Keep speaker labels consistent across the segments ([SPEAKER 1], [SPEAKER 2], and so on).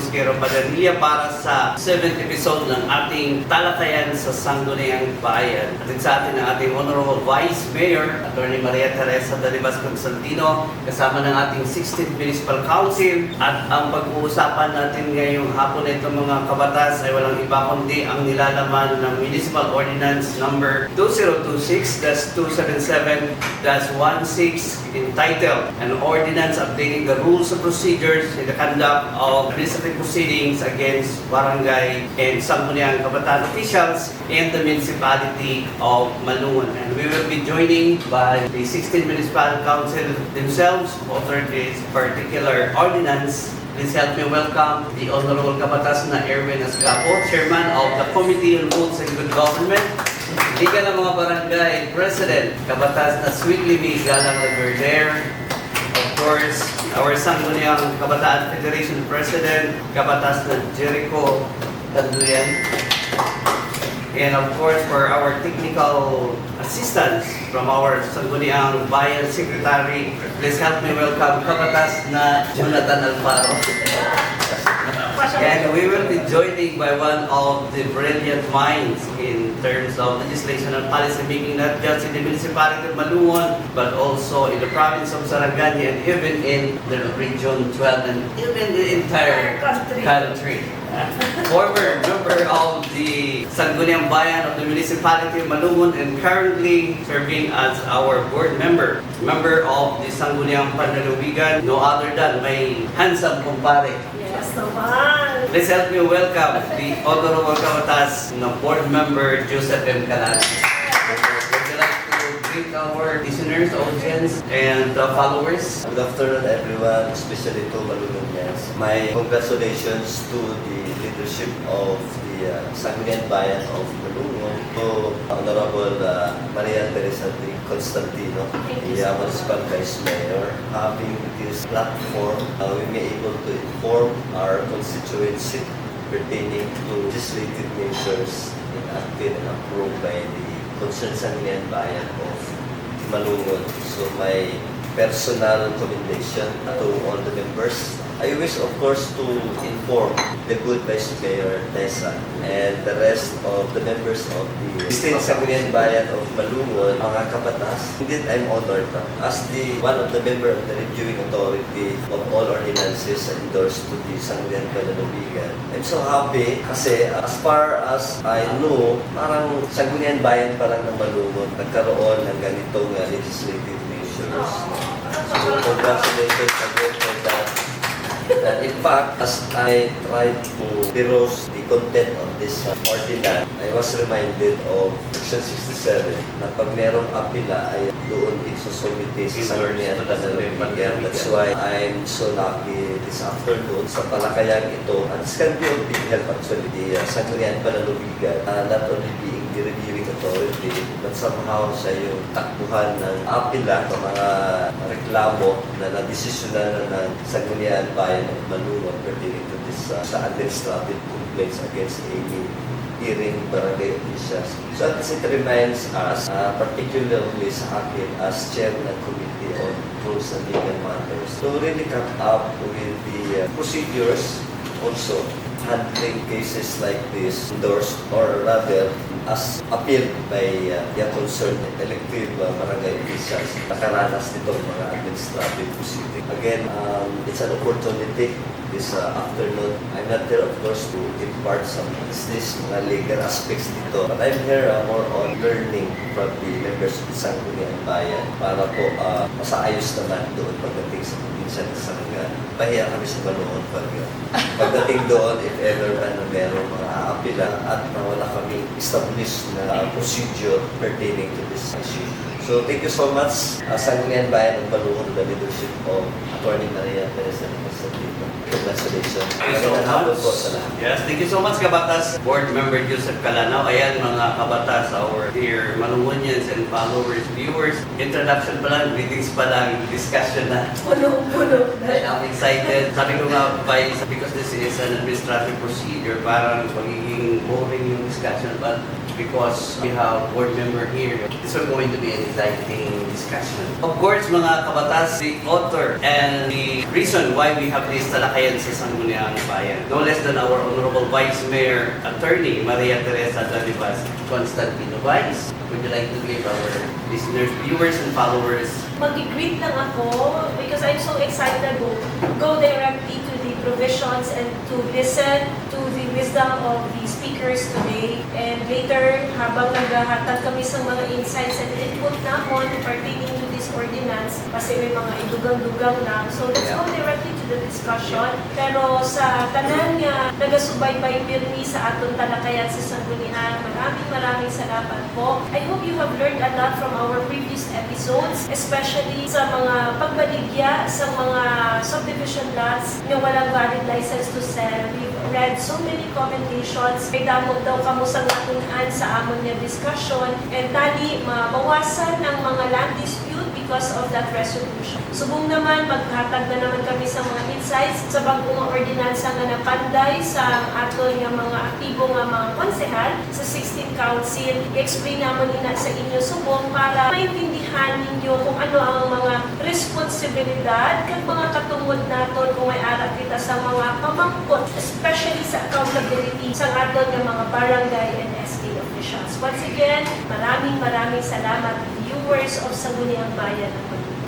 [SPEAKER 1] Mosquero Padilla para sa 7th episode ng ating talakayan sa Sangguniang Bayan. At sa atin ang ating Honorable Vice Mayor, Atty. Maria Teresa Dalibas Constantino, kasama ng ating 16th Municipal Council. At ang pag-uusapan natin ngayong hapon na itong mga kabatas ay walang iba kundi ang nilalaman ng Municipal Ordinance number 2026-277-16 entitled An Ordinance Updating the Rules and Procedures in the Conduct of Administrative Proceedings Against Barangay and Sangguniang Kabataan officials in the Municipality of Malungon. And we will be joining by the 16 Municipal Council themselves who authored this particular ordinance. Please help me welcome the Honorable Kabatas na Erwin Asgapo, Chairman of the Committee on Rules and Good Government. Liga ng mga Barangay President, Kabatas na Sweetly B. Galang Laverder. Of course, our Sangguniang Kabataan Federation President, Kabatas na Jericho Tanduyan. And of course, for our technical assistance from our Sangguniang Bayan Secretary, please help me welcome Kabatas na Jonathan Alfaro. And we will be joining by one of the brilliant minds in terms of legislation and policy making, not just in the municipality of Malungon, but also in the province of Sarangani and even in the region 12 and even the entire country. Former member of the Sangguniang Bayan of the municipality of Malungon and currently serving as our board member of the Sangguniang Panlalawigan, no other than my handsome kumpare.
[SPEAKER 2] Yes, naman.
[SPEAKER 1] Please help me welcome the Honorable Kabatas na board member Joseph M. Calan. Would you like to greet our listeners, audience, and followers?
[SPEAKER 3] Good afternoon everyone, especially to Malunonians. My congratulations to the leadership of the Sangguniang Bayan of Malungon, to Honorable Maria Teresa Constantino, the Municipal Vice Mayor. Having this platform, we may able to inform our constituency pertaining to legislative measures enacted and approved by the concerned Sangguniang Bayan of Malungon. So my personal commendation to all the members. I wish, of course, to inform the good Vice Mayor Tessa and the rest of the members of the State Sangguniang Bayan of Malungon, mga kabatas. Indeed, I'm honored as the one of the member of the reviewing authority of all ordinances endorsed to the Sangguniang Panlalawigan. I'm so happy kasi as far as I know, parang Sangguniang Bayan pa lang ng Malungon nagkaroon ng ganitong legislative measures. So, congratulations again for that. And in fact, as I tried to peruse the content of this ordinance, I was reminded of Section 67 na pag merong apila ay doon isusumite sa Sangguniang Panlalawigan. That's why I'm so lucky this afternoon sa talakayan ito. And this can be on big help actually, the Sangguniang Panlalawigan, not only being the reviewing authority, but somehow siya yung takbuhan ng apila ng mga reklamo na nadesisyonan ng Sangguniang Bayan of Malungon pertaining to this administrative complaints against any hearing barangay officials. So at it reminds us, particularly sa akin as chair ng Committee on Rules and Legal Matters, to really come up with the procedures also handling cases like this endorsed or rather as appealed by the concerned elective barangay officials nakaranas nitong mga administrative proceedings. Again, it's an opportunity this afternoon. I'm not there of course to impart some business, mga legal aspects dito. But I'm here more on learning from the members of the Sangguniang Bayan para po masaayos naman doon pagdating sa probinsya ng Sarangani. Pahiya kami sa Malungon pagdating doon if ever na merong mga aapila at wala kami established na procedure pertaining to this issue. So thank you so much, Sangguniang Bayan of Malungon, the leadership of Atty. Maria Teresa Constantino. Congratulations.
[SPEAKER 1] Thank you so much. Yes, thank you so much, Kabatas. Board Member Joseph Calanaw. Ayan mga Kabatas, our dear Malungonians and followers, viewers. Introduction pa lang, greetings pa lang, discussion na.
[SPEAKER 2] Puno.
[SPEAKER 1] And I'm excited. Sabi ko nga, because this is an administrative procedure, parang magiging boring yung discussion, but because we have board member here, this is going to be an exciting discussion. Of course, mga kabatas, the author and the reason why we have this talakayan sa Sangguniang Bayan, no less than our Honorable Vice Mayor Attorney Maria Teresa Dalibas Constantino. Vice, would you like to give our listeners, viewers, and followers
[SPEAKER 2] Mag-greet lang ako because I'm so excited to go directly to the provisions and to listen to the wisdom of the speakers today. And later, habang naghahatag kami sa mga insights and input namin pertaining to this ordinance, kasi may mga idugang-dugang lang. So let's go directly to the discussion. Pero sa tanan nga, nagasubaybay pirmi sa atong talakayan sa Sangguniang, maraming salamat po. I hope you have learned a lot from our previous episodes, especially sa mga pagbaligya sa mga subdivision lots na walang valid license to sell. We've read so many commentations, may damog daw kamo sa ngatunan sa amon nga discussion, and tali mabawasan ang mga land dispute because of that resolution. Subong naman, maghatag na naman kami sa mga insights sa bagong ordinansa nga napanday sa aton nga mga aktibo nga mga konsehal sa 16th Council. I-explain naman nila sa inyo subong para maintindihan ninyo kung ano ang mga responsibilidad kag mga katungod naton kung may ara kita sa mga pamangkot, especially sa accountability sa aton nga mga barangay and SK officials. Once again, maraming salamat viewers of Sangguniang Bayan.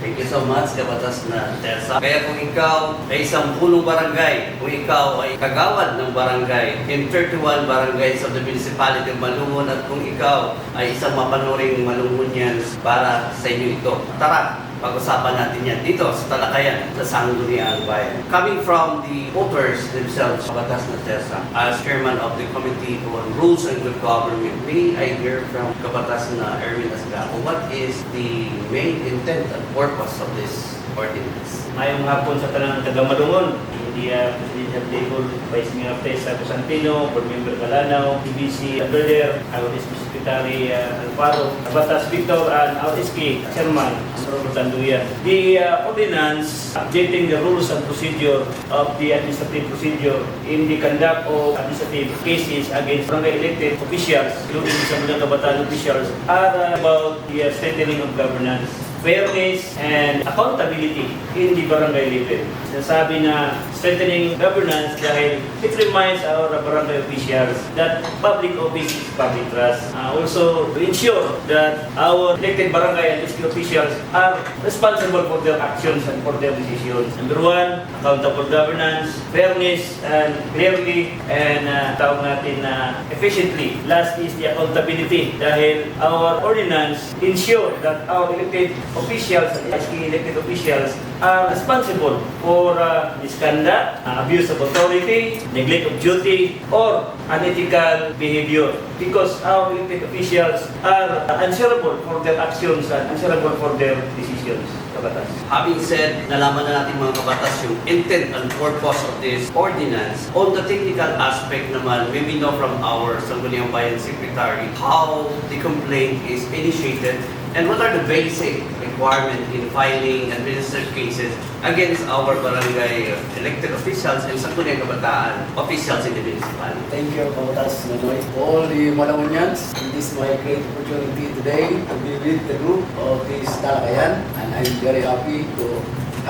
[SPEAKER 1] Thank you so much, Kabatas na Teresa. Kaya kung ikaw ay isang punong barangay, kung ikaw ay kagawad ng barangay in 31 barangays of the municipality of Malungon, at kung ikaw ay isang mapanuring Malunggonians, para sa inyo ito. Tara, pag-usapan natin yan dito sa talakayan sa Sangguniang Bayan. Coming from the authors themselves, Kabatas na Teresa, as chairman of the Committee on Rules and Good Government, may I hear from Kabatas na Erwin Asgaco, what is the main intent and purpose of this ordinance?
[SPEAKER 4] Mayong hapon sa tanang taga Malungon, India Presidential Table, Vice Mayor Teresa Constantino, Board Member Galanao, TBC Brother, our SB Secretary Alfaro, Batas Victor, and our SK Chairman, Honorable Tanduyan. The ordinance updating the rules and procedure of the administrative procedure in the conduct of administrative cases against barangay elected officials, including sa mga kabataan officials, are about the strengthening of governance, fairness, and accountability in the barangay level. Nasabi na strengthening governance dahil it reminds our barangay officials that public office is public trust. Also to ensure that our elected barangay and district officials are responsible for their actions and for their decisions. Number one, accountable governance, fairness, and clearly, and tawag natin na efficiently. Last is the accountability dahil our ordinance ensure that our elected officials and SK elected officials are responsible for misconduct, abuse of authority, neglect of duty, or unethical behavior, because our elected officials are answerable for their actions and answerable for their decisions. Kabatas.
[SPEAKER 1] Having said, nalaman na natin mga kabatas yung intent and purpose of this ordinance. On the technical aspect naman, we know from our Sangguniang Bayan Secretary how the complaint is initiated and what are the basic requirements in filing administrative cases against our barangay elected officials and Sangguniang Kabataan officials in the municipality.
[SPEAKER 5] Thank you, Kabatas Nanoy. All the Malawanians, it is my great opportunity today to be with the group of this talakayan, and I'm very happy to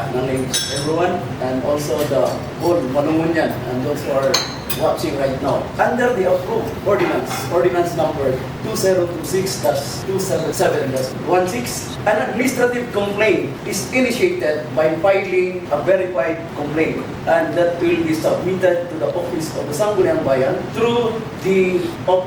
[SPEAKER 5] acknowledge everyone and also the whole Malawanian and those who are watching right now. Under the approved ordinance number 2026-277-16, an administrative complaint is initiated by filing a verified complaint, and that will be submitted to the office of the Sangguniang Bayan through the or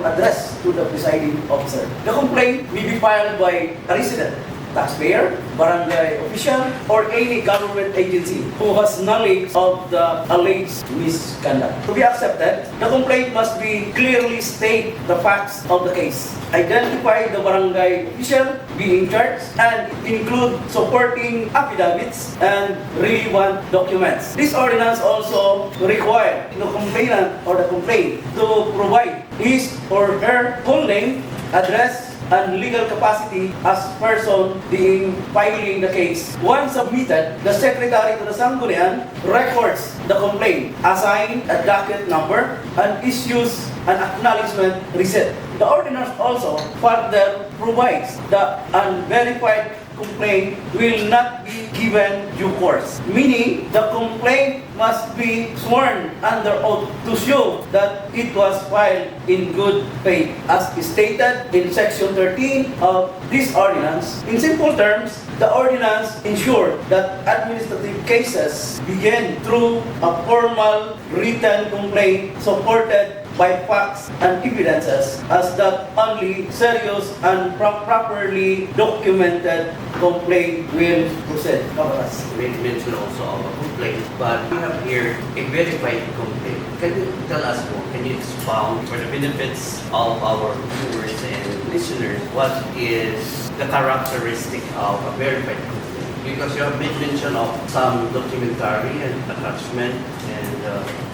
[SPEAKER 5] address to the presiding officer. The complaint will be filed by a resident, taxpayer, barangay official, or any government agency who has knowledge of the alleged misconduct. To be accepted, the complaint must be clearly state the facts of the case, identify the barangay official being charged, and include supporting affidavits and relevant documents. This ordinance also requires the complainant or the complaint to provide his or her full name, address, and legal capacity as person being filing the case. Once submitted, the Secretary to the Sangguniang records the complaint, assign a docket number, and issues an acknowledgement receipt. The ordinance also further provides that unverified complaint will not be given due course, meaning the complaint must be sworn under oath to show that it was filed in good faith, as stated in Section 13 of this ordinance. In simple terms, the ordinance ensures that administrative cases begin through a formal written complaint supported by facts and evidences, as that only serious and properly documented complaint will proceed. Kaparas.
[SPEAKER 1] We mentioned also of a complaint, but we have here a verified complaint. Can you tell us more? Can you expound for the benefits of our viewers and listeners what is the characteristic of a verified complaint? Because you have made mention of some documentary and attachment and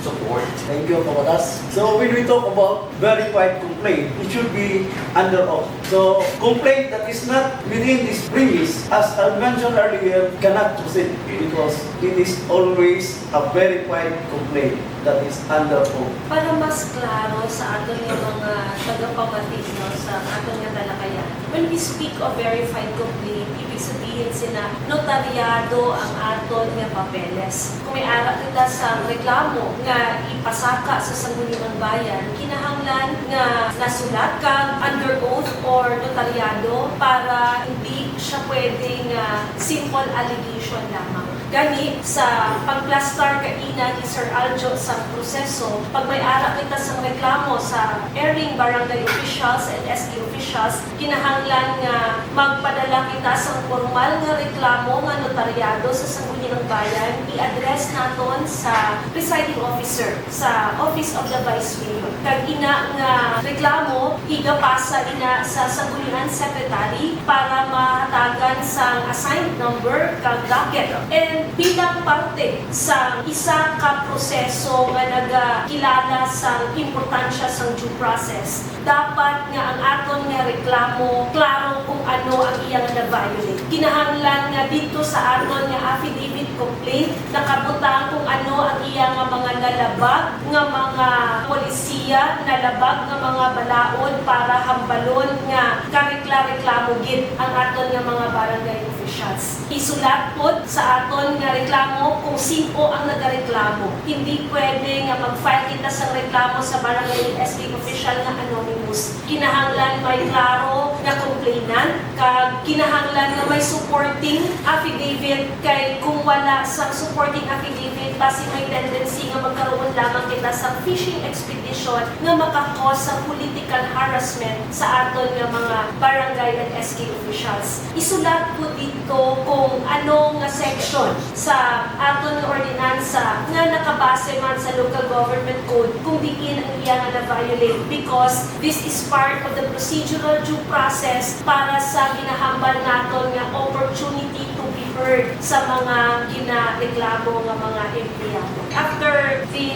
[SPEAKER 1] support.
[SPEAKER 5] Thank you, Kapatas. So when we talk about verified complaint, it should be under oath. So complaint that is not within this premise, as I mentioned earlier, cannot proceed because it is always a verified complaint that is under oath.
[SPEAKER 2] Para mas klaro sa aton nga mga tagapamatig no, sa aton nga talakayan. When we speak of verified complaint, ibig sabihin sina notaryado ang aton nga papeles. Kung may ara kita sa reklamo nga ipasaka sa Sangguniang Bayan, kinahanglan nga nasulat ka under oath or notaryado para hindi siya pwedeng simple allegation lamang. Gani, sa pagplastar kaina ni Sir Aljo sa proseso, pag may ara kita sa reklamo sa airing barangay officials and SK officials, kinahanglan nga magpadala kita sa formal nga reklamo nga notaryado sa Sangguniang Bayan, i-address naton sa presiding officer sa Office of the Vice Mayor. Kag ina nga reklamo, igapasa ina sa Sangguniang Secretary para mahatagan sa assigned number kag docket. And bilang parte sa isa ka proseso nga nagakilala sa importansya sa due process, dapat nga ang aton nga reklamo klaro kung ano ang iyang na-violate. Kinahanglan nga dito sa aton nga affidavit complaint nakabutang kung ano ang iyang mga nalabag nga mga polisiya, nalabag nga mga balaod para hambalon nga karekla-reklamo gid ang aton nga mga barangay officials. Isulat pod sa aton nga reklamo kung sino ang nagareklamo. Hindi pwede nga mag-file kita sa reklamo sa barangay SK official nga anonymous. Kinahanglan may klaro nga complainant, kag kinahanglan nga may supporting affidavit, kay kung wala sa supporting affidavit, basi may tendency nga magkaroon lamang kita sa fishing expedition nga makakos sa political harassment sa aton nga mga barangay and SK officials. Isulat po dito kung ano nga section sa aton nga ordinansa nga nakabase man sa local government code kung diin ang iya nga na-violate, because this is part of the procedural due process para sa ginahambal naton nga opportunity to be heard sa mga ginareklamo nga mga empleyado. After the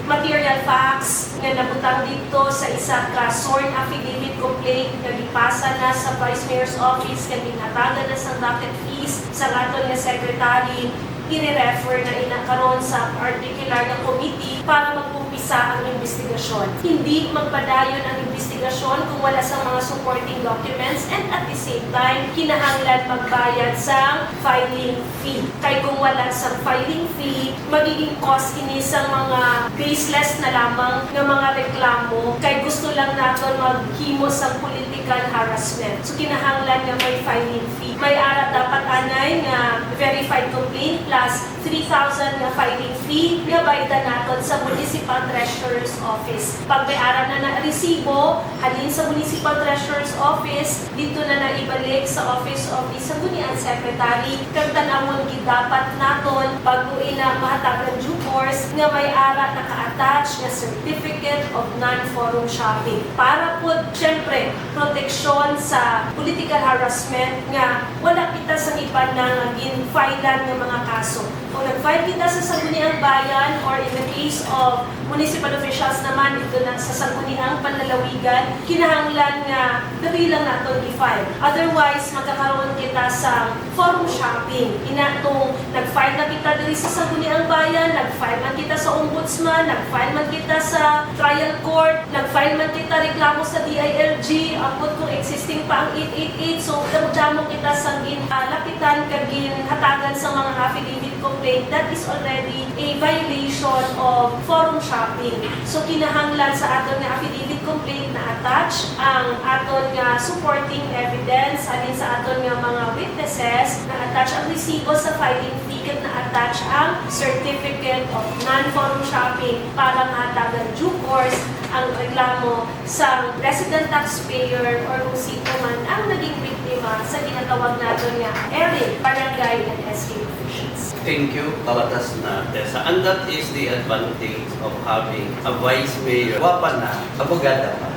[SPEAKER 2] material facts nga nabutang dito sa isa ka sworn affidavit complaint nga gipasa na sa Vice Mayor's Office, nga ginhatagan na sa docket fees sa aton nga secretary, i-refer na inakaroon sa particular na committee para mag-umpisa ang investigasyon. Hindi magpadayon ang investigasyon kung wala sa mga supporting documents, and at the same time, kinahanglan magbayad sa filing fee. Kaya kung wala sa filing fee, magiging cost ini sa mga baseless na lamang ng mga reklamo, kaya gusto lang natin maghimo sa political harassment. So kinahanglan nga may filing fee. May ara dapat anay nga verified complaint plus 3,000 nga filing fee nga bayad naton sa Municipal Treasurer's Office. Pag may ara na na-resibo, halin sa Municipal Treasurer's Office, dito na naibalik sa Office of the Sangguniang Secretary, kag tanawon gid dapat naton pag-uwi na mahatagan due course nga may ara naka-attach nga certificate of non-forum shopping. Para po, syempre, proteksyon sa political harassment nga wala kita sa iba na gin-filean ng mga kaso. Kung nag-file kita sa Sangguniang Bayan or in the case of municipal officials naman dito na sa Sangguniang Panlalawigan, kinahanglan nga dali lang natin i-file. Otherwise, magkakaroon kita sa forum shopping. Inatong nag-file na kita dali sa Sangguniang Bayan, nag-file man kita sa Ombudsman, nag-file man kita sa trial court, nag-file man kita reklamo sa DILG, abot kung existing pa ang 888. So, damo kita sa lapitan, kagin hatagan sa mga affidavit complaint. That is already a violation of forum shopping. So, kinahanglan sa aton nga affidavit complaint na attach ang aton nga supporting evidence, alin sa aton nga mga witnesses, na attach ang resibo sa filing fee, kat na attach ang certificate of non-forum shopping para mahatagan due course ang reklamo sa resident taxpayer or kung sino man ang naging biktima sa ginatawag natin nga ERIC, barangay and SK officials.
[SPEAKER 1] Thank you, Kabatas na Tessa. And that is the advantage of having a vice mayor. Wapa na, abogada pa.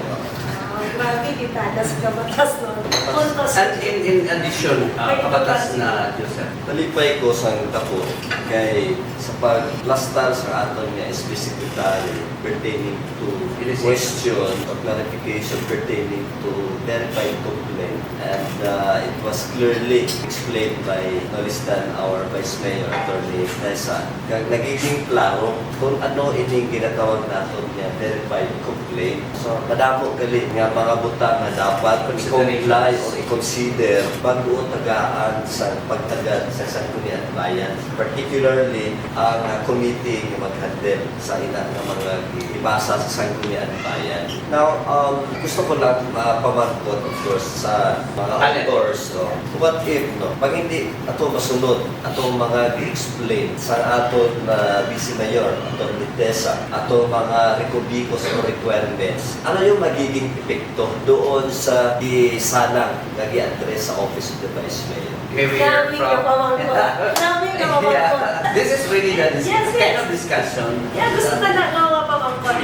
[SPEAKER 2] Grabe kita, das kabatas no. Puntos.
[SPEAKER 1] And in addition, Kabatas na Joseph.
[SPEAKER 3] Talipay ko sa dako kay sa paglastar sa aton nga SP Secretary pertaining to question or clarification pertaining to verified complaint. And it was clearly explained by no less than our Vice Mayor, Attorney Tessa. Nagiging klaro kung ano ining ginatawag natin nga verified complaint. So, madamo gali nga mga buta nga dapat i-comply or i-consider bago tagaan sa pagtagad sa Sangguniang Bayan. Particularly, ang committee nga mag-handle sa ina ng mga ibasa sa Sangguniang Bayan. Now, gusto ko lang pamangkot, of course, sa mga auditors. No? What if, no? Pag hindi ato masunod, atong mga i-explain sa aton na Vice Mayor, atong Tessa, atong mga recubicos o requirements, ano yung magiging epekto doon sa isalang nag-i-address sa Office of the Vice Mayor?
[SPEAKER 1] May we hear
[SPEAKER 2] Dami ka pamangkot. Dami ka pamangkot.
[SPEAKER 1] Yeah, this is really the
[SPEAKER 2] Yes,
[SPEAKER 1] kind
[SPEAKER 2] yes.
[SPEAKER 1] of discussion.
[SPEAKER 2] Yeah, gusto ka na nga pamangkot.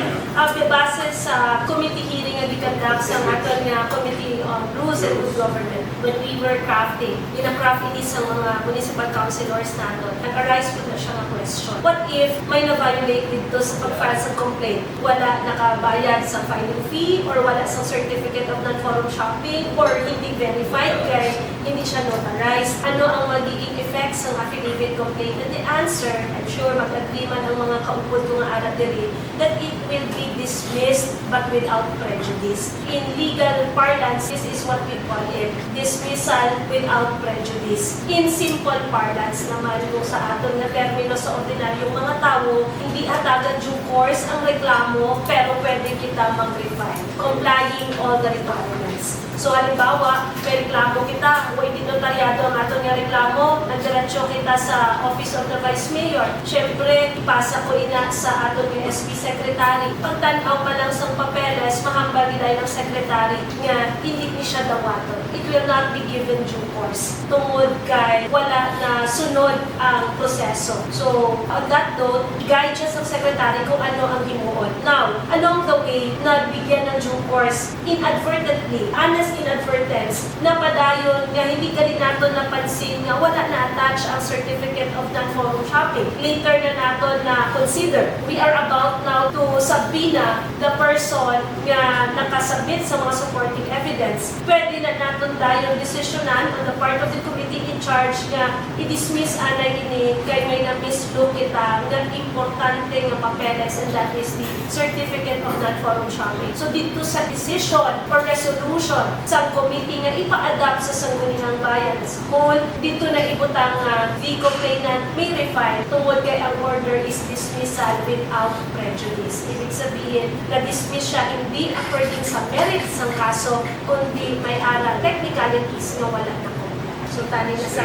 [SPEAKER 2] Base sa committee hearing nga gikandak sa aton nga Committee on Rules and Good Government, when we were crafting, ina-craft ini sa mga municipal councilors natin, nag-arise po na siya nga question. What if may na-violate dito sa pag-file sa complaint? Wala nakabayad sa filing fee or wala sa certificate of non-forum shopping or hindi verified kaya hindi siya notarized. Ano ang magiging effects ng affidavit complaint? And the answer, I'm sure mag-agree man ang mga kaupod ko nga arat diri, that it will be dismissed but without prejudice. In legal parlance, this is what we call it, dismissal without prejudice. In simple parlance naman kung sa aton na termino sa ordinaryong mga tao, hindi hatagan due course ang reklamo pero pwede kita mag-refile, complying all the requirements. So halimbawa, may reklamo kita, o hindi notaryado ang aton nga reklamo, nagdiretso kita sa Office of the Vice Mayor. Siyempre, ipasa ko ina sa aton yung SP Secretary. Pagtanaw pa lang sa papeles, mahambal nila ng Secretary nga hindi ni siya dawaton. It will not be given due course. Tungod kay wala na sunod ang proseso. So, on that note, guide siya sa Secretary kung ano ang himuon. Now, along the way, nabigyan ng due course inadvertently, honest inadvertence, napadayon nga hindi ka rin nato napansin nga wala na-attach ang certificate of non-forum shopping. Later na nato na consider. We are about now to subpoena the person nga nakasubmit sa mga supporting evidence. Pwede na nato dayon desisyonan on the part of the committee in charge nga i-dismiss anay ini kay may na-mislook kita nga importante nga papeles, and that is the certificate of non-forum shopping. So dito sa decision or resolution sa committee nga ipa-adapt sa Sangguniang Bayan as whole, dito na ibutang the complainant may refile tungod kay ang order is dismissal without prejudice. Ibig sabihin, na-dismiss siya hindi according sa merits ng kaso, kundi may aral technicalities na wala na comply. So tani na sa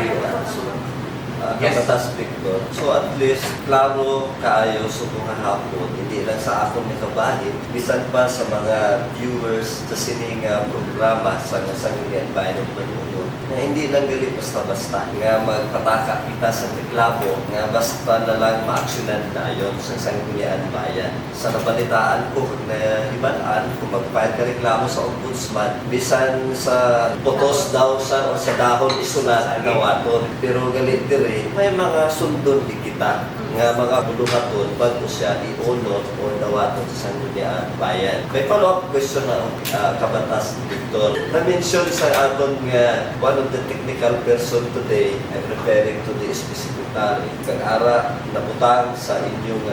[SPEAKER 3] Kabatas Victor. So at least, klaro kaayo sa mga hapon, hindi lang sa akong nakabahin, bisan pa sa mga viewers sa sining programa sa Sangguniang Bayan of Manunod, na hindi lang gali basta-basta nga magpataka kita sa reklamo nga basta na lang ma-actionan na yon sa Sangguniang Bayan. Sa nabalitaan ko, kung naibalaan, kung mag-file ka reklamo sa Ombudsman, bisan sa potos daw sa o sa dahon isulat na waton. Pero galit diri, Secretary, may mga sundon di kita nga mga buluhaton bago siya i-honor o dawaton sa Sangguniang Bayan. May follow-up question na Kabatas Victor. Na-mention sa aton nga one of the technical person today, I'm referring to the specifically, kag-ara nabutang sa inyong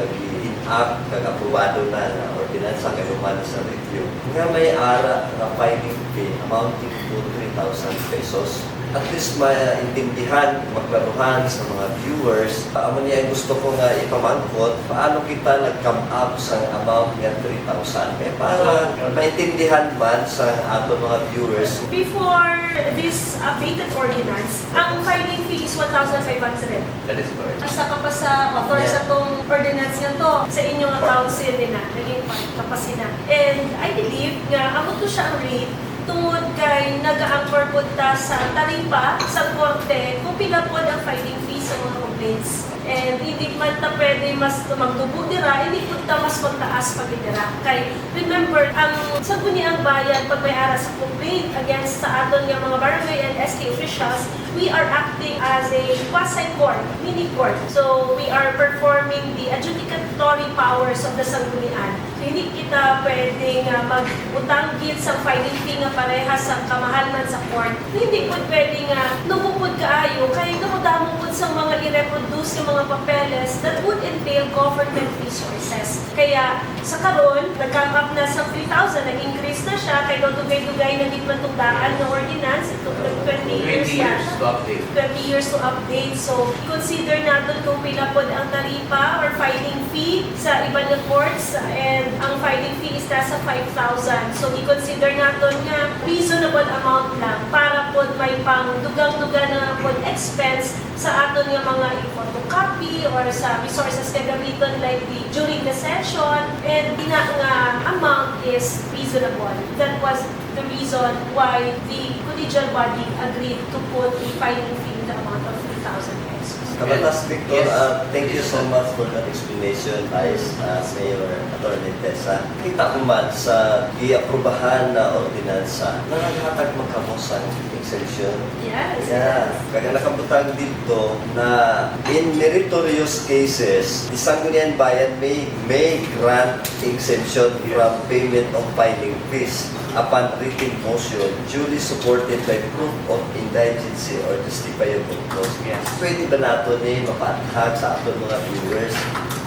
[SPEAKER 3] in-act kag-aprobado na ordinansa kag umano sa review. Nga may ara nga filing fee amounting to 3,000 pesos. At least maintindihan, maglaruhan sa mga viewers. Amo niya gusto ko nga ipamangkot, paano kita nag-come up sa amount nga 3,000. Para maintindihan man sa ato mga viewers.
[SPEAKER 2] Before this updated ordinance, ang filing fee is 1,500.
[SPEAKER 1] That is correct.
[SPEAKER 2] Asa ka pa sa author sa tong ordinance nga to sa inyong account din na naging kapasina. And I believe nga amo to siya ang rate tungod kay nag-anchor po ta sa taripa sa korte kung pila po ang filing fee sa mga complaints. And hindi man ta pwede mas magdubo dira, hindi po ta mas magtaas pag dira. Kay remember, ang Sangguniang Bayan pag may ara sa complaint against sa aton nga mga barangay and SK officials, we are acting as a quasi-court, mini-court. So we are performing the adjudicatory powers of the Sanggunian. So hindi kita pwedeng mag-utanggit sa filing fee nga parehas sa kamahalan sa court. Hindi po pwedeng nubukod kaayo, kaya dumudamo po sa mga i-reproduce yung mga papeles that would entail government resources. Kaya sa karon, nag-come up na sa 3,000, nag-increase na siya, kaya dugay-dugay na di man tugdaan ng ordinance, ito 20 years
[SPEAKER 1] 20 years
[SPEAKER 2] na.
[SPEAKER 1] to update.
[SPEAKER 2] 20 years to update. So, consider natin kung pila po ang taripa or filing fee sa iba na courts and ang filing fee is nasa 5,000. So, i-consider natin nga reasonable amount lang para po may pang dugang-dugang na po expense sa aton nga mga photocopy or sa resources kagamiton like during the session and ina nga amount is reasonable. That was the reason why the collegial body agreed to put a filing fee in the amount of 3,000 pesos.
[SPEAKER 3] Kabatas Victor,
[SPEAKER 1] Yes.
[SPEAKER 3] thank you so much for that explanation, Vice Mayor Atty. Tessa. Kita ko man sa i-aprobahan na ordinansa na naghatag magkamosang exemption.
[SPEAKER 2] Yes.
[SPEAKER 3] Yeah, kaya nakabutang dito na in meritorious cases, the Sangguniang Bayan may grant exemption from payment of filing fees upon written motion duly supported by proof of indigency or justifiable cause.
[SPEAKER 1] Yes.
[SPEAKER 3] Pwede ba nato ni mapaathag sa aton mga viewers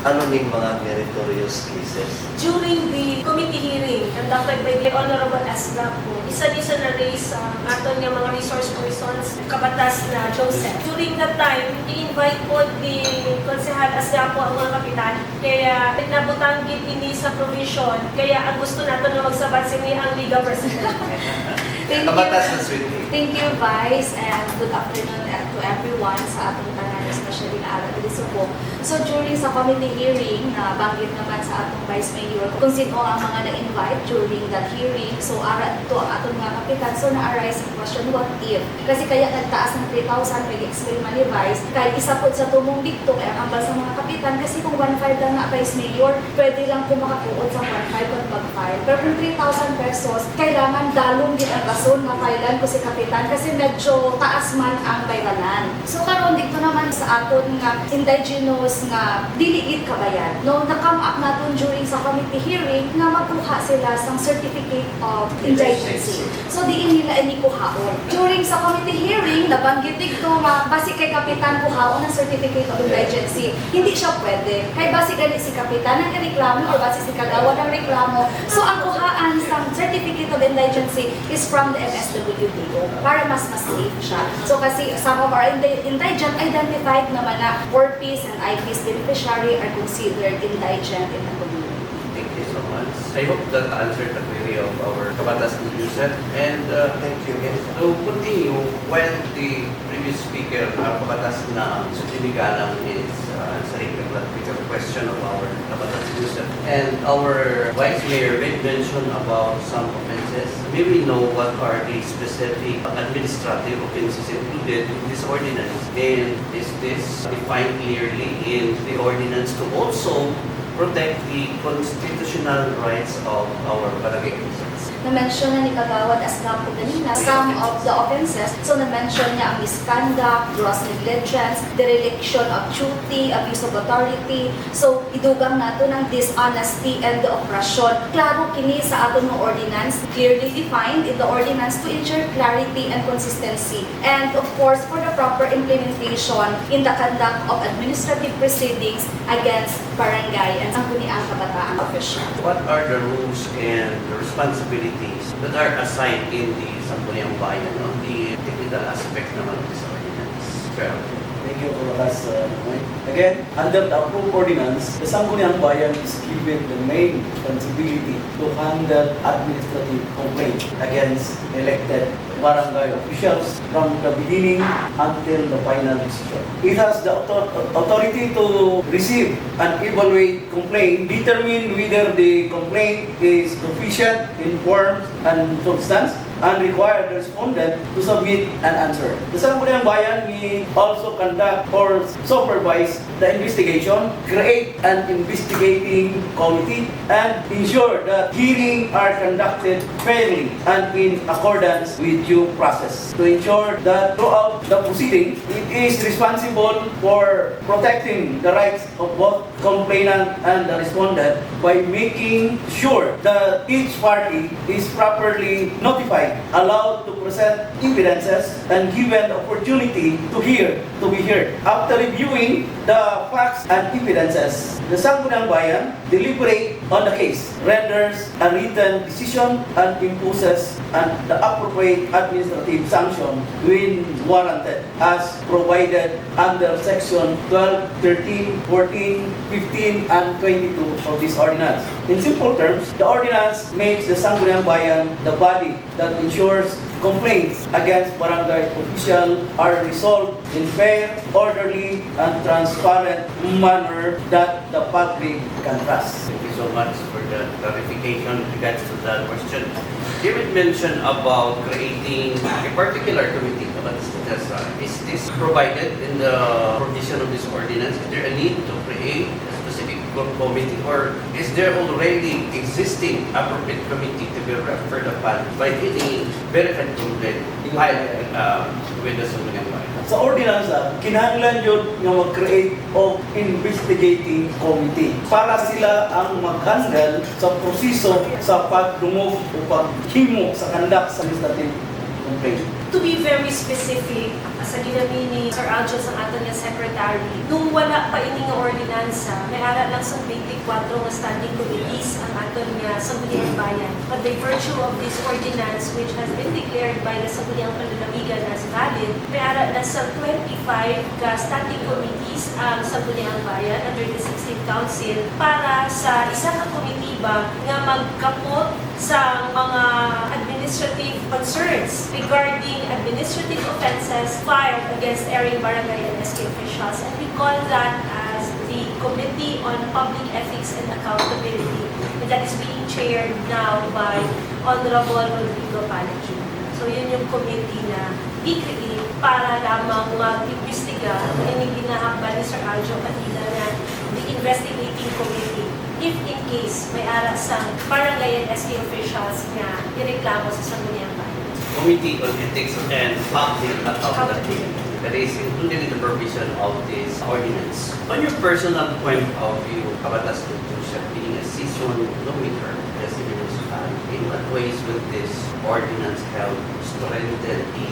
[SPEAKER 3] ano ning mga meritorious cases?
[SPEAKER 2] During the committee hearing conducted by the Honorable Asla po, isa na raise aton nga mga resource persons, kabatas na Joseph. During that time, i-invite po the Konsehal Asla po ang mga kapitan. Kaya nabutanggit ini sa provision. Kaya ang gusto nato na magsabat sini ang Liga President.
[SPEAKER 6] Thank
[SPEAKER 1] Kabatas
[SPEAKER 6] you.
[SPEAKER 1] na sweet.
[SPEAKER 6] Thank you, Vice, and good afternoon to everyone sa atong tanan, especially na ara dito sa po. So during sa committee hearing, na banggit naman sa atong Vice Mayor kung sino ang mga na-invite during that hearing. So ara dito ang atong mga kapitan. So na-arise ang question, what if? Kasi kaya nagtaas ng 3,000, may explain man ni Vice, kahit isa po sa tumong dito, kaya ang ambal sa mga kapitan, kasi kung 1,500 lang na Vice Mayor, pwede lang po makakuot sa 1,500 kung pag-file. Pero kung 3,000 pesos, kailangan dalong din ang rason na filean ko si kapitan kasi medyo taas man ang bayranan. So karon dito naman sa aton nga indigenous nga diliit kabayan. No, na-come up naton during sa committee hearing nga magkuha sila sang certificate of indigency. So diin nila ini kuhaon. During sa committee hearing, nabanggit dito nga basi kay kapitan kuhaon ng certificate of indigency. Hindi siya pwede. Kay basi gani si kapitan ang reklamo o basi si kagawa ng reklamo. So ang kuhaan sang certificate of indigency is from the MSWDO para mas safe siya. So kasi some of our indigent identified naman na WORPIS and IPs beneficiary are considered indigent in the community.
[SPEAKER 1] Thank you so much. I hope that answered the query of our Kabatas na Joseph. And
[SPEAKER 3] Thank you.
[SPEAKER 1] to continue, when the previous speaker, Kabatas na Sutinigalang is answering the critical question of our Kabatas Joseph. And our Vice Mayor made mention about some offenses. May we know what are the specific administrative offenses included in this ordinance? And is this defined clearly in the ordinance to also protect the constitutional rights of our barangay officials.
[SPEAKER 6] Na-mention na ni Kagawad Aslam po kanina, some of the offenses. So, na-mention niya ang misconduct, gross negligence, dereliction of duty, abuse of authority. So, idugang nato ng dishonesty and the oppression. Klaro kini sa aton ng ordinance, clearly defined in the ordinance to ensure clarity and consistency. And of course, for the proper implementation in the conduct of administrative proceedings against barangay and sangguniang kabataan official.
[SPEAKER 1] What are the rules and the responsibilities that are assigned in the Sangguniang Bayan on the technical aspect naman of this ordinance? Well,
[SPEAKER 5] Thank you for that point. Again, under the approved ordinance, the Sangguniang Bayan is given the main responsibility to handle administrative complaints against elected barangay officials from the beginning until the final decision. It has the authority to receive and evaluate complaint, determine whether the complaint is sufficient in form and substance, and require the respondent to submit an answer. The Sangguniang Bayan may also conduct or supervise the investigation, create an investigating committee, and ensure that hearings are conducted fairly and in accordance with due process. To ensure that throughout the proceeding, it is responsible for protecting the rights of both complainant and the respondent by making sure that each party is properly notified, allowed to present evidences, and given the opportunity to be heard. After reviewing the facts and evidences, the Sangguniang Bayan deliberate on the case, renders a written decision, and imposes the appropriate administrative sanction when warranted, as provided under section 12, 13, 14, 15, and 22 of this ordinance. In simple terms, the ordinance makes the Sangguniang Bayan the body that ensures complaints against barangay official are resolved in fair, orderly, and transparent manner that the public can trust.
[SPEAKER 1] thank you so much for the clarification with regards to that question. You had mentioned about creating a particular committee. But is this provided in the provision of this ordinance? Is there a need to create a specific committee, or is there already existing appropriate committee to be referred upon by any verified complaint with the Sangguniang Bayan?
[SPEAKER 5] Sa ordinance, kinahanglan yun nga mag-create of investigating committee para sila ang mag-handle sa proseso sa pagdungog o paghimo sa kandak sa administrative complaint.
[SPEAKER 2] To be very specific, sa ginami ni Sir Aljo sa ato niya secretary, nung wala pa ini nga ordinansa, may ara lang sa 24 nga standing committees ang ato niya Sangguniang Bayan. But by virtue of this ordinance, which has been declared by the Sangguniang Panlalawigan as valid, may ara na sa 25 ka standing committees ang Sangguniang Bayan under the 16th Council para sa isa ka committee ba nga magkapot sa mga administrative concerns regarding administrative offenses filed against area barangay and SK officials, and we call that as the Committee on Public Ethics and Accountability, and that is being chaired now by Honorable Rodrigo Palacio. So yun yung committee na i-create para lamang mag-imbestiga ang ginahambal ni Sir Aljo kanina na the investigating committee if in case may ara sa barangay and SK officials na ireklamo sa Sangguniang Bayan.
[SPEAKER 1] Committee on Ethics and Public Accountability that is included in the provision of this ordinance. On your personal point of view, Kabatas Constitution being a seasonal lawmaker as a municipality, in what ways will this ordinance help strengthen the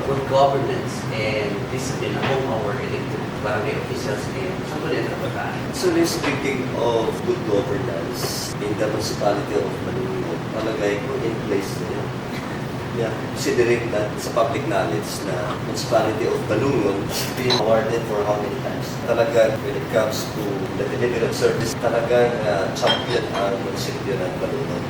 [SPEAKER 1] good governance and discipline among our elected barangay officials and Sangguniang Kabataan?
[SPEAKER 3] Actually, speaking of good governance in the municipality of Malunggong, palagay ko in place na yun. Yeah, considering that sa public knowledge na municipality of Malunggong has been awarded for how many times? Talaga, when it comes to the delivery of service, talagang champion ang municipio ng Malunggong.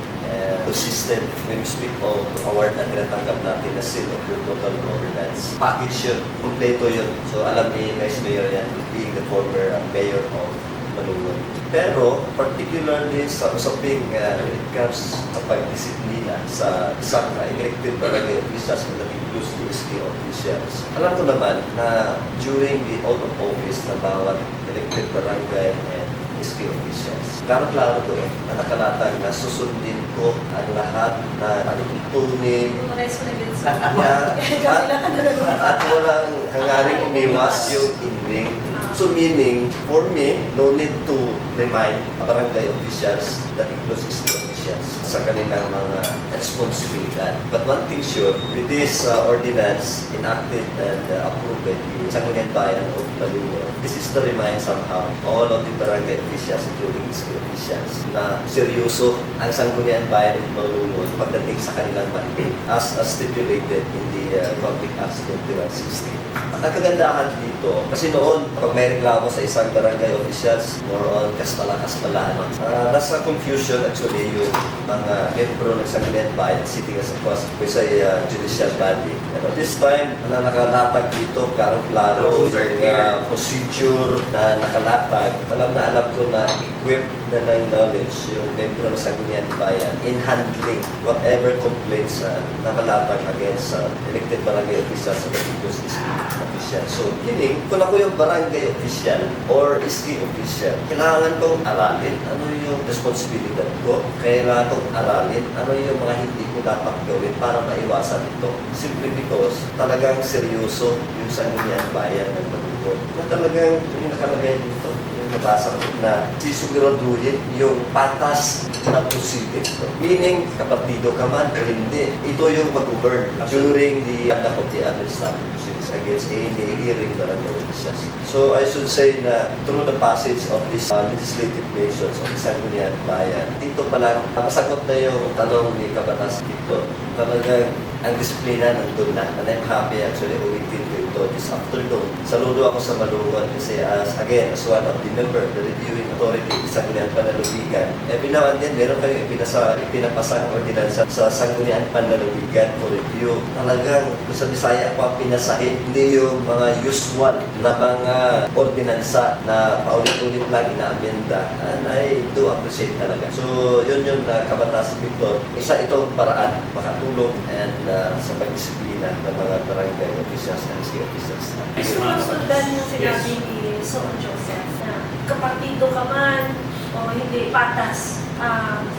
[SPEAKER 3] Consistent when we speak of award na tinatanggap natin na seal of good local governance. Package yun, kompleto yun. So alam ni Vice Mayor yan, being the former mayor of Malunggong. Pero, particularly sa usaping when it comes sa pagdisiplina sa isang elected barangay officials and that includes the SK officials. Alam ko naman na during the oath of office na bawat elected barangay and SK officials. Klaro-klaro doon na nakalatag na susundin ko ang lahat na tutunin
[SPEAKER 2] Memorize ko na din sa
[SPEAKER 3] at walang hanggaring umiwas yung ending. So meaning, for me, no need to remind barangay officials that includes SK officials sa kanilang mga responsibilidad. But one thing sure, with this ordinance enacted and approved by the Sangguniang Bayan of Balungon, this is to remind somehow all of the barangay officials, including SK officials, na seryoso ang Sangguniang Bayan of Balungon pagdating sa kanilang mandate as stipulated in the Public Acts 2160. Ang kagandahan dito, kasi noon, pag may reklamo sa isang barangay officials, more on kaspala-kaspalaan. Nasa confusion actually yung mga membro ng Sangguniang Bayan sitting as a judicial body. Pero this time, nakalatag dito, klaro-klaro, yung procedure na nakalatag. Alam ko na equipped na ng knowledge yung membro ng Sangguniang Bayan in handling whatever complaints na nakalatag against elected barangay officials sa particular official. So, meaning, kung ako yung barangay official or SK official, kailangan kong aralin ano yung responsibilidad ko. Kailangan kong aralin ano yung mga hindi ko dapat gawin para maiwasan ito. Simply because talagang seryoso yung Sangguniang Bayan ng Balungon. Na talagang yung nakalagay dito, yung nabasa ko na sisiguraduhin yung patas na proceeding. Meaning, kapatido ka man o hindi, ito yung mag-govern during the conduct of the administrative proceedings against any hearing barangay officials. So I should say na through the passage of these legislative measures of the Sangguniang Bayan, dito pa lang, masagot na yung tanong ni Kabatas dito. Talagang ang disiplina nandun na. And I'm happy actually uwitin ko ito this afternoon. Saludo ako sa Balungon kasi as one of the member of the reviewing authority sa Sangguniang Panlalawigan. Every now and then, meron kayong ipinapasang ordinansa sa Sangguniang Panlalawigan for review. Talagang sa Bisaya ako ang pinasahin, hindi yung mga usual na mga ordinansa na paulit-ulit lang ina-amenda. And I do appreciate talaga. So, yun yung Kabatas Victor. Isa itong paraan makatulong and sa pagdisiplina ng mga barangay officials and SK officials.
[SPEAKER 2] Gusto ko sundan yung sinabi ni Son Joseph na kapatido ka man o hindi patas,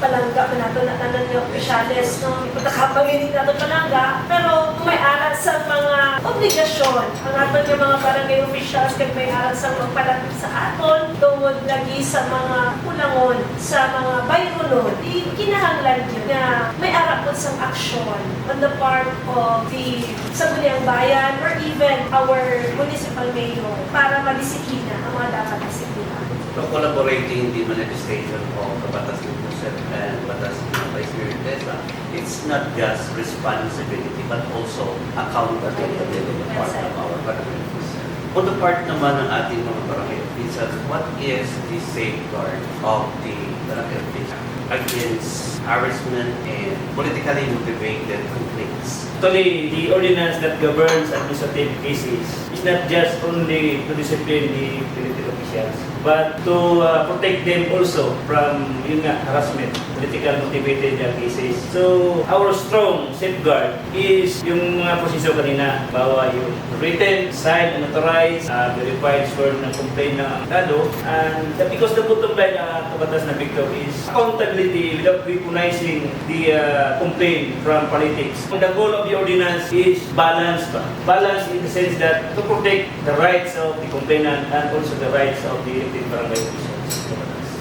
[SPEAKER 2] palangga ka nato na tanan yung opisyales, no? Ipagkakapanginig nato palangga, pero may aral sa mga obligasyon. Ang aton yung mga barangay officials kag may aral sa magpalapit sa aton tungod lagi sa mga kulangon, sa mga bayronon. Kinahanglan yun na may aral po sa aksyon on the part of the Sangguniang Bayan or even our municipal mayor para madisiplina ang mga dapat disiplina.
[SPEAKER 1] So, collaborating the manifestation of Kabatas Joseph and Batas Vice Mayor Tessa, it's not just responsibility but also accountability on the part of our barangay officials. On the part naman ng ating mga barangay officials, what is the safeguard of the barangay officials against harassment and politically motivated complaints?
[SPEAKER 4] Actually, the ordinance that governs administrative cases is not just only to discipline the elected officials, but to protect them also from harassment, political motivated cases. So, our strong safeguard is yung mga posisyon kanina, bawa yung written, signed, and authorized, verified, sworn ng complaint ng Estado. And because the bottom line Kabatas na Victor is accountability without weaponizing the complaint from politics. The goal of the ordinance is balance. Balance in the sense that to protect the rights of the complainant and also the rights of the elected barangay officials.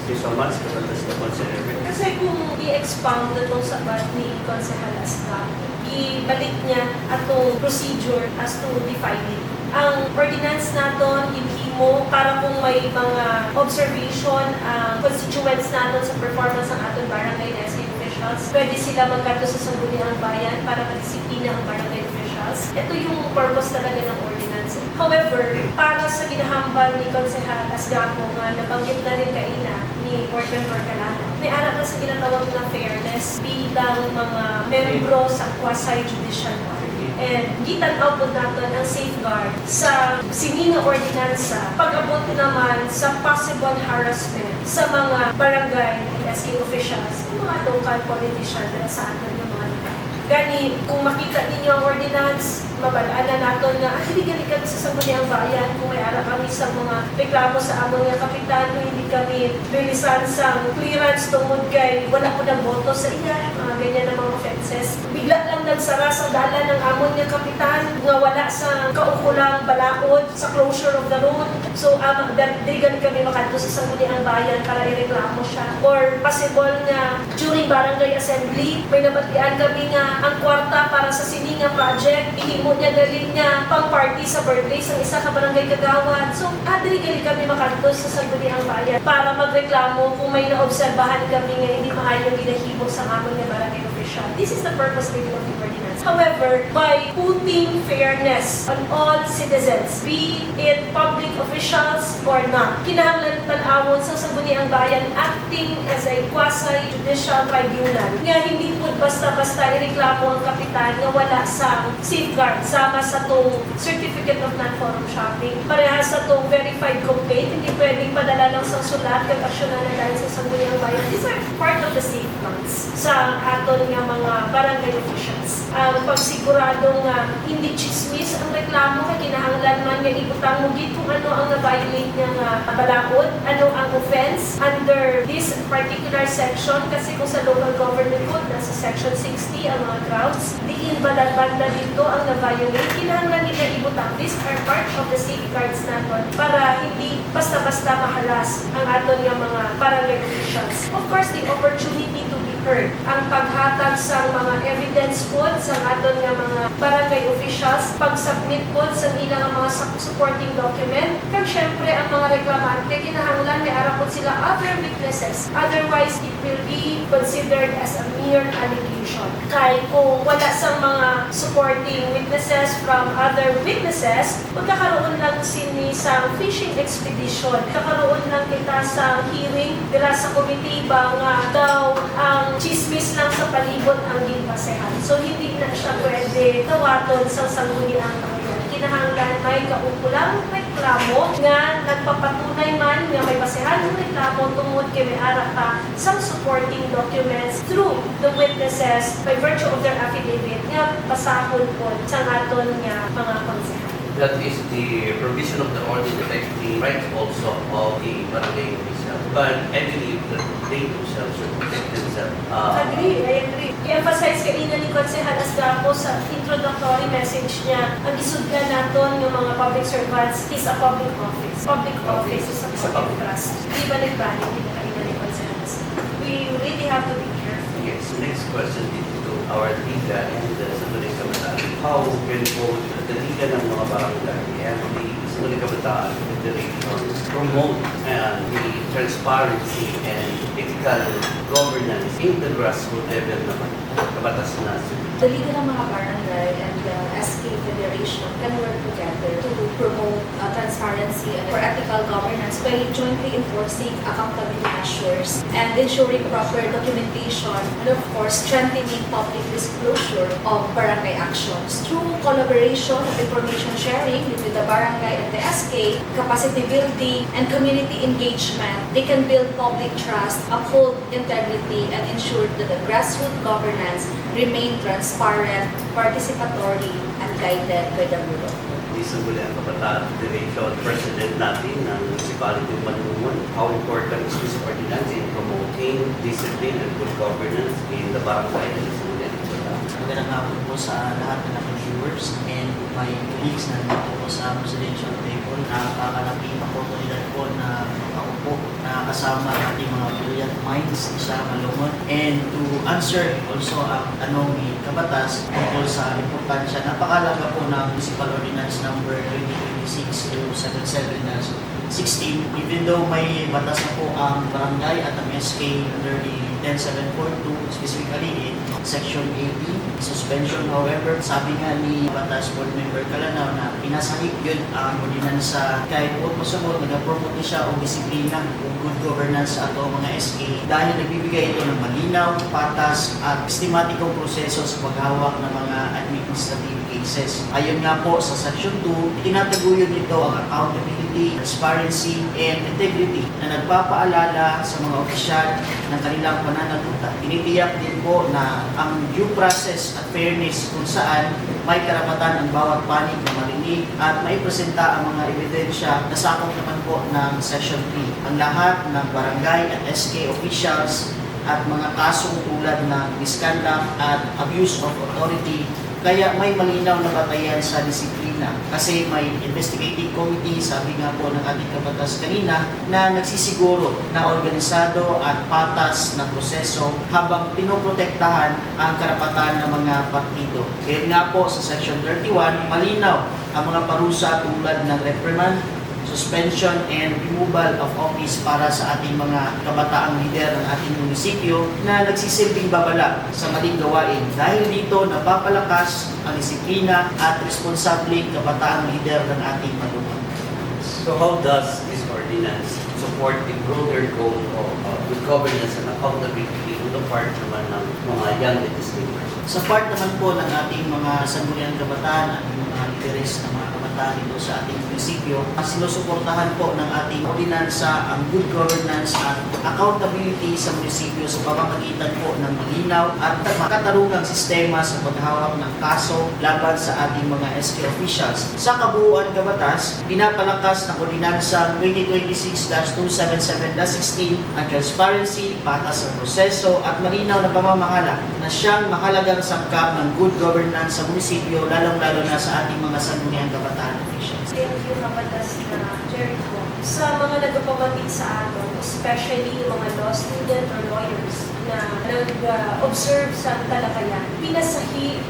[SPEAKER 1] Thank you so much, Kabatas na Consider.
[SPEAKER 2] Kasi kung i-expound itong sabat ni Consejal Astra, ibalik niya atong procedure as to defining. Ang ordinance naton mo para kung may mga observation constituents natin sa performance ng ating barangay na SK officials, pwede sila magkato sa Sangguniang Bayan para madisiplina ang barangay officials. Ito yung purpose talaga ng ordinance. However, para sa ginahambal ni Consejal Asgapo nga nabanggit na rin kaina ni Organ Orgalana, may anak na sa ginatawag na fairness bilang mga membro sa quasi-judicial body. And gitan-aw po natin ang safeguard sa sininga ordinansa pag-abot naman sa possible harassment sa mga barangay and SK officials, mga local politicians sa atin ng mga lugar. Gani, kung makita ninyo ang ordinance, mabalaan na nato nga, hindi galikan sa Sangguniang Bayan kung may ara kami sa mga reklamo sa among nga kapitan, kung hindi kami rilisan sa clearance tungod kay wala ko ng boto sa iya, mga ganyan na mga offenses. Bigla lang nagsara sa dala ng amon nga kapitan nga wala sa kaukulang balaod sa closure of the road. So, di gani kami makadto sa Sangguniang Bayan para ireklamo siya. Or possible nga during barangay assembly, may nabatian kami nga ang kwarta para sa Sininga project, ihimo niya galing niya pang party sa birthday sa isa ka barangay kagawad. So, dili gali kami makadto sa Sangguniang Bayan para magreklamo kung may naobserbahan kami nga hindi maayong ginahimo sa amon nga barangay official. This is the purpose really of the ordinance. However, by putting fairness on all citizens, be it public officials or not, kinahanglan tan-awon sa Sangguniang Bayan acting as a quasi-judicial tribunal nga hindi po basta-basta ireklamo ang kapitan nga wala sa safeguard sama sa tong certificate of non-forum shopping. Parehas sa tong verified complaint, hindi pwedeng padala lang sa sulat kag aksyonan na dahil sa Sangguniang Bayan. These are part of the safeguards sa aton nga mga barangay officials. Ang pagsigurado nga hindi chismis ang reklamo kay kinahanglan man nga ibutang mo gid kung ano ang na-violate nga balaod, ano ang offense under this particular section kasi kung sa local government code nasa section 60 ang mga grounds, diin banda dito ang na-violate, kinahanglan nila ibutang. These are part of the safeguards natin para hindi basta-basta mahalas ang aton nga mga barangay officials. Of course, the opportunity to be heard. Ang paghatag sa mga evidence po sa aton nga mga barangay officials, pag-submit po sa ilang mga supporting document, kag syempre ang mga reklamante, kinahanglan may arapot sila other witnesses. Otherwise, it will be considered as a mere allegation. Kaya kung wala sa mga supporting witnesses from other witnesses, magkakaroon lang sini sa fishing expedition. Kakaroon lang kita sa hearing, dira sa committee ba nga daw ang chismis lang sa palibot ang ginbasehan. So, hindi na siya pwede tawaton sa Sangguniang Bayan. Kinahanglan may kaukulang reklamo nga nagpapatunay man nga may basehan ng reklamo tungod kay may ara pa some supporting documents through the witnesses by virtue of their affidavit nga basahon po sa aton nga mga konsehan.
[SPEAKER 1] That is the provision of the ordinance, the rights also of the barangay official. But I believe that they themselves should protect themselves.
[SPEAKER 2] I agree. I-emphasize kanina ni Konsehal Asgapo sa introductory message niya, ang isudlan naton ng mga public servants is a public office. Public office is a public trust. Di ba nagbaling din kanina ni Konsehal Asgapo? We really have to be careful.
[SPEAKER 1] Yes, next question is to our Liga and the Sangguniang Kabataan. How can both the Liga ng mga barangay and the Sangguniang Kabataan Federation promote the transparency and ethical governance in the grassroots level naman, kabatas na.
[SPEAKER 6] The Liga ng mga Barangay and the SK Federation can work together to promote transparency and for ethical governance by jointly enforcing accountability measures and ensuring proper documentation and of course strengthening public disclosure of barangay actions. Through collaboration of information sharing between the barangay and the SK, capacity building and community engagement, they can build public trust, uphold integrity, and ensure that the grassroots governance remain transparent, participatory, and guided by the rule of law.
[SPEAKER 1] Di Sangguniang Kabataan Federation President natin ng Municipality of Malungon. How important is this ordinance in promoting discipline and good governance in the barangay and the Sangguniang Kabataan?
[SPEAKER 7] Magandang hapon po sa lahat ng mga viewers and my colleagues na nandito po sa presidential table. Nakakalaking oportunidad po na makaupo na kasama ang ating mga brilliant minds sa Malungon and to answer also ang tanong ni Kabatas tungkol sa importansya. Napakalaga po ng Municipal Ordinance number 2026-077-16 even though may batas na po ang barangay at ang SK under the 10742 specifically in Section 18 suspension. However, sabi nga ni Batas Board Member Calanaw na pinasahip yun ang ordinansa kahit po masabot nag-promote siya o disiplina o good governance sa ato mga SK dahil nagbibigay ito ng malinaw, patas at sistematikong proseso sa paghawak ng mga administrative cases. Ayon nga po sa Section 2, tinataguyod nito ang accountability, transparency, and integrity na nagpapaalala sa mga opisyal ng kanilang pananagutan. Tinitiyak din po na ang due process at fairness kung saan may karapatan ang bawat panig na marinig at maipresenta ang mga ebidensya na sakop naman po ng Section 3. Ang lahat ng barangay at SK officials at mga kasong tulad ng misconduct at abuse of authority. Kaya may malinaw na batayan sa disiplina kasi may investigative committee, sabi nga po ng ating kabatas kanina, na nagsisiguro na organisado at patas na proseso habang pinoprotektahan ang karapatan ng mga partido. Kaya nga po sa Section 31, malinaw ang mga parusa tulad ng reprimand, suspension and removal of office para sa ating mga kabataang lider ng ating munisipyo na nagsisilbing babala sa maling gawain. Dahil dito, napapalakas ang disiplina at responsableng kabataang lider ng ating malunod.
[SPEAKER 1] So how does this ordinance support the broader goal of good governance and accountability on the part naman ng mga young legislators?
[SPEAKER 7] Sa part naman po ng ating mga sangguniang kabataan at mga lideres ng mga kabataan dito sa ating munisipyo, sinusuportahan po ng ating ordinansa ang good governance at accountability sa munisipyo sa pamamagitan po ng malinaw at makatarungang sistema sa paghawak ng kaso laban sa ating mga SK officials. Sa kabuuan kabatas, pinapalakas ng ordinansa 2026-277-16 ang transparency, patas sa proseso at malinaw na pamamahala na siyang mahalagang sangkap ng good governance sa munisipyo, lalong-lalo na sa ating mga sangguniang kabataan officials.
[SPEAKER 2] Thank you, Kapatas na Jericho. Sa mga nagpapabati sa atin, especially yung mga law student or lawyers na nag-observe sa talakayan, pinasahi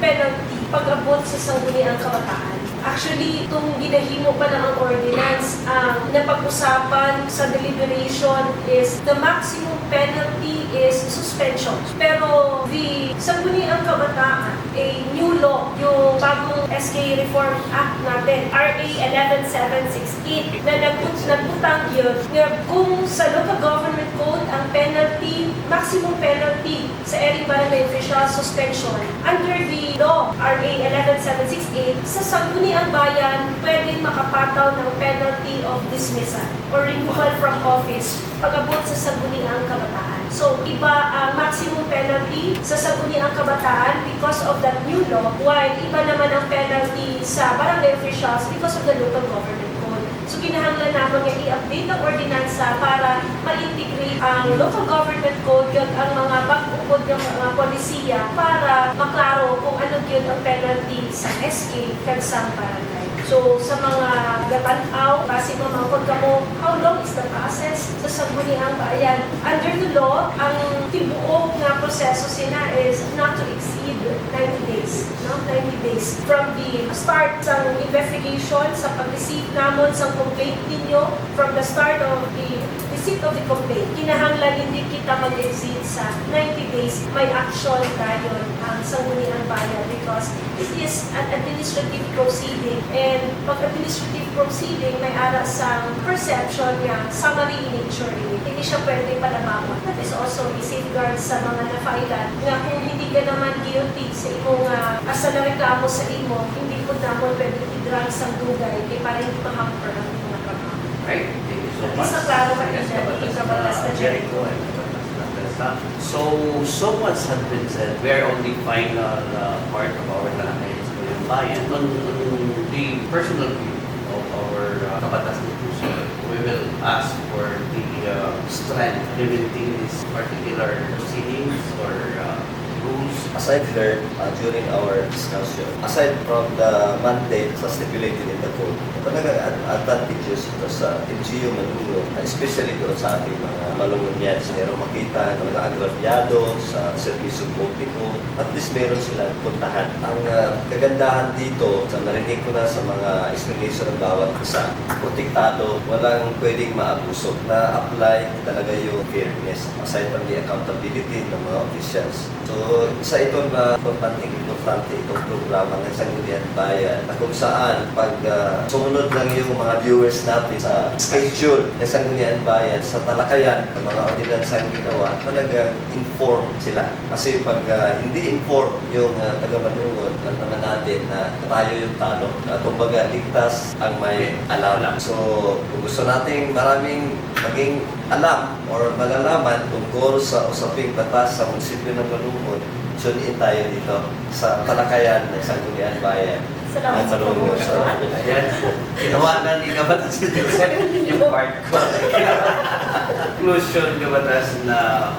[SPEAKER 2] penalty pag-abot sa sangguniang kabataan. Actually, itong ginahimo pa na ang ordinance, ang napag-usapan sa deliberation is the maximum penalty is suspension. Pero the sangguniang kabataan, a new law, yung bagong SK Reform Act natin, RA 11768, na nagbutang yun, na kung sa local government code, ang penalty, maximum penalty sa any barangay official suspension. Under the law, RA 11768, sa sangguniang bayan, pwedeng makapataw ng penalty of dismissal or removal from office pag-abot sa sangguniang kabataan. So, iba ang maximum penalty sa sangguniang kabataan because of that new law, while iba naman ang penalty sa barangay officials because of the local government code. So, kinahanglan naman nga i-update ang ordinansa para ma-integrate ang local government code yun ang mga pag-ukod ng mga polisiya para maklaro kung ano yun ang penalty sa SK kagsang barangay. So, sa mga gatanaw, kasi mamangkod ka mo, how long is the process sa sangguniang bayan? Under the law, ang tibuok na proseso sina is not to exceed 90 days. No? 90 days. From the start sa investigation, sa pag-receive namon sa complaint ninyo, from the start of the receipt of the complaint, kinahanglan hindi kita mag-exceed sa 90 days. May action tayo ang sangguniang bayan because it is an administrative proceeding. And pag administrative proceeding, may ara sa perception niya, summary in nature. Hindi siya pwede palabawan. That is also a safeguard sa mga na-filean nga kung hindi ka naman guilty sa imong asa na reklamo sa imo, hindi po naman pwede i-drag sa dugay kaya para hindi ma-hamper ang mga trabaho.
[SPEAKER 1] Right? Thank you so much.
[SPEAKER 2] Isa klaro ka
[SPEAKER 1] Yes,
[SPEAKER 2] din,
[SPEAKER 1] Kabatas
[SPEAKER 2] Kabatas na
[SPEAKER 1] Jericho and Kabatas na Teresa. So much has been said. We are on the final part of our Talakay sa Bayan. On the personal view of our Kabatas na Teresa, we will ask for the strength limiting this particular proceedings or rules.
[SPEAKER 3] As I've learned during our discussion, aside from the mandate sa stipulated in the code, talagang advantageous ito sa NGO malulunod, especially doon sa ating mga malulunod yan. Meron makita ng mga agrabyado sa servisyo publiko, at least meron silang puntahan. Ang kagandahan dito, sa narinig ko na sa mga explanation ng bawat isa, protektado, walang pwedeng maabuso, na apply talaga yung fairness aside from the accountability ng mga officials. So, isa ito na importante itong programa ng Sangguniang Bayan na kung saan pag sumunod lang yung mga viewers natin sa schedule ng Sangguniang Bayan sa talakayan ng mga ordinansang ginawa, talagang inform sila. Kasi pag hindi inform yung taga-manungod, lang naman natin na tayo yung talo. Kumbaga, ligtas ang may alam. So, kung gusto nating maraming maging alam or malalaman tungkol sa usaping batas sa munisipyo ng Malungon, tune-in tayo dito sa talakayan ng Sangguniang Bayan
[SPEAKER 2] Salamat
[SPEAKER 3] ng
[SPEAKER 2] sa
[SPEAKER 3] Malungon.
[SPEAKER 2] promotion.
[SPEAKER 1] Ayan, ginawa na ni Kabatas yung part ko. Conclusion, Kabatas, na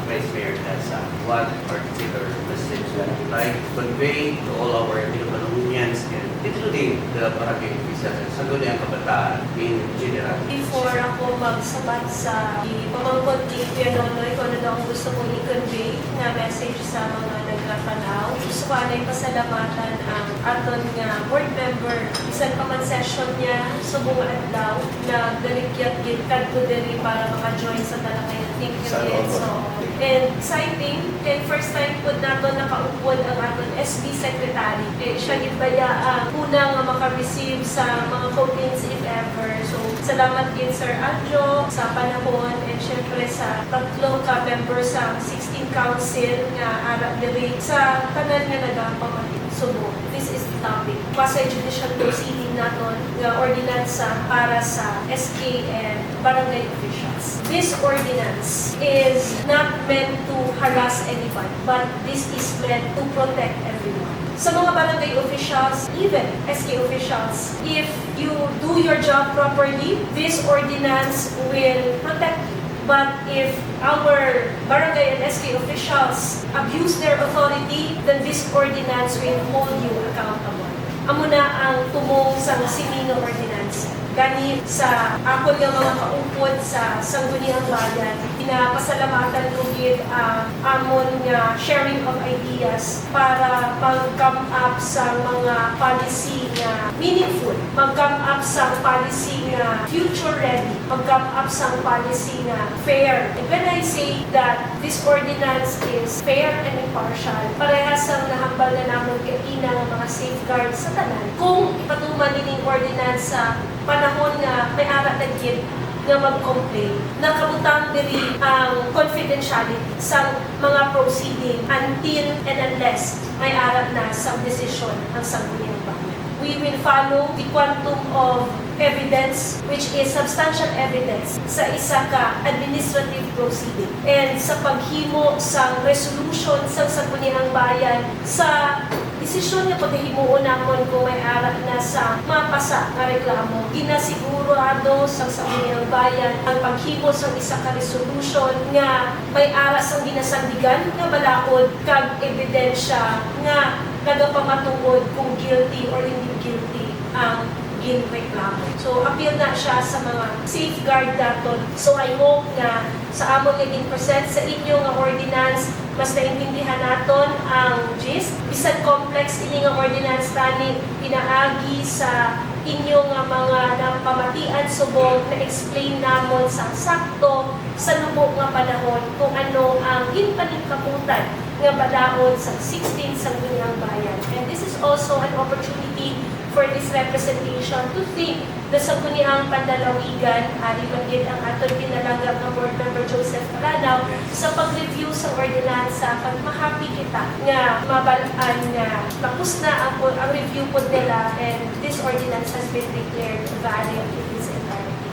[SPEAKER 1] Vice Mayor Tasa, one particular message that we like to convey to all our Pinomalungunians and including the barangay officials sa Sangguniang Kabataan in general.
[SPEAKER 2] Before ako magsabat sa pamangkot kay Kuya Nonoy, kung ano daw ang gusto kong i-convey na message sa mga nagkapanaw, gusto ko anay pasalamatan ang aton nga board member. Isan pa man session niya sa buong adlaw na daligyat gitad ko diri para maka-join sa talakayan. Thank you again. So, and exciting, and first time po nato nakaupod ang aton SB Secretary. Siya gitbaya ang unang maka-receive sa mga coatings if ever. So, salamat din Sir Adjo sa panahon and syempre sa tatlo ka member sa 16 Council nga ara diri sa tanan nga nagapamalit. Subo. This is the topic. Quasi-judicial proceeding naton nga ordinansa para sa SK and barangay officials. This ordinance is not meant to harass anyone, but this is meant to protect everyone. Sa mga barangay officials, even SK officials, if you do your job properly, this ordinance will protect you. But if our barangay and SK officials abuse their authority, then this ordinance will hold you accountable. Amo na ang tumong sa Simingo Ordinance. Gani sa ako nga mga kaupod sa Sangguniang Bayan, pinapasalamatan ko gid ang amon nga sharing of ideas para mag-come up sa mga policy nga meaningful, mag-come up sa policy nga future ready, mag-come up sa policy nga fair. And when I say that this ordinance is fair and impartial, parehas ang nahambal na namon kay ina nga mga safeguards sa tanan. Kung ipatuman din ordinance sa panahon nga may ara nagkit nga mag-complain, nakabutang diri ang confidentiality sa mga proceeding until and unless may ara na sa desisyon ang Sangguniang Bayan. We will follow the quantum of evidence which is substantial evidence sa isa ka administrative proceeding and sa paghimo sa resolution sa Sangguniang Bayan sa desisyon nga paghimuon namon kung may ara na sa mapasa nga reklamo. Ginasigurado sa Sangguniang Bayan ang paghimo sa isa ka resolution nga may ara sang ginasandigan nga balaod kag ebidensya nga nagapamatuod kung guilty or hindi guilty ang ginreklamo. So, appeal na siya sa mga safeguard daton. So, I hope na sa among naging present sa inyong nga ordinance, mas naintindihan naton ang gist. Bisan complex ini nga ordinance tani pinaagi sa inyong nga mga napamatian subong na-explain namon sa sakto sa lubog nga panahon kung ano ang ginpaningkaputan nga balaod sa 16 Sangguniang Bayan. And this is also an opportunity for this representation to thank the Sangguniang Pandalawigan, ari magid ang aton pinalagak nga board member Joseph Calanaw sa pag-review sa ordinansa kag mahappy kita nga mabalaan nga tapos na ang review pod nila and this ordinance has been declared valid in its entirety.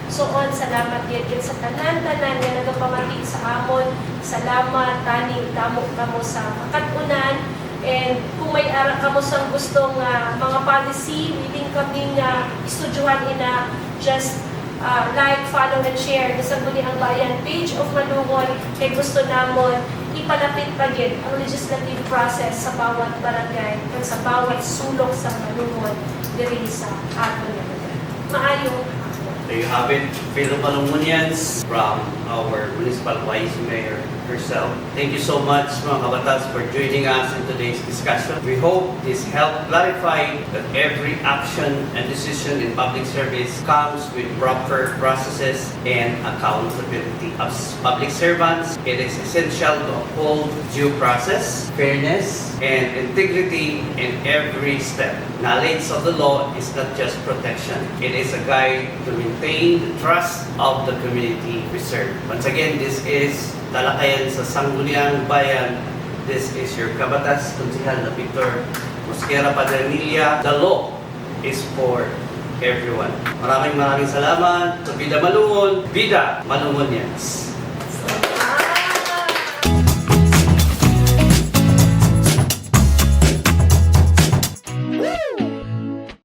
[SPEAKER 2] So on, salamat yun sa tanan-tanan nga nagapamati sa amon. Salamat, tani, damo kamo sa makatunan. And kung may ara kamo sang gustong mga policy, willing kami nga istudyuhan ina, just like, follow, and share the Sangguniang Bayan page of Malungon. Kay gusto namon ipalapit pa gid ang legislative process sa bawat barangay at sa bawat sulok sa Malungon diri sa aton nga lugar. Maayong
[SPEAKER 1] There you have it, fellow Malungonians, from our Municipal Vice Mayor herself. Thank you so much, mga kabatas, for joining us in today's discussion. We hope this helped clarify that every action and decision in public service comes with proper processes and accountability. As public servants, it is essential to uphold due process, fairness, and integrity in every step. Knowledge of the law is not just protection. It is a guide to maintain the trust of the community we serve. Once again, this is Talakayan sa Sangguniang Bayan. This is your Kabatas Konsehal na Victor Mosquera Padernilla. The law is for everyone. Maraming salamat sa Bida Malungon. Bida Malungon yan.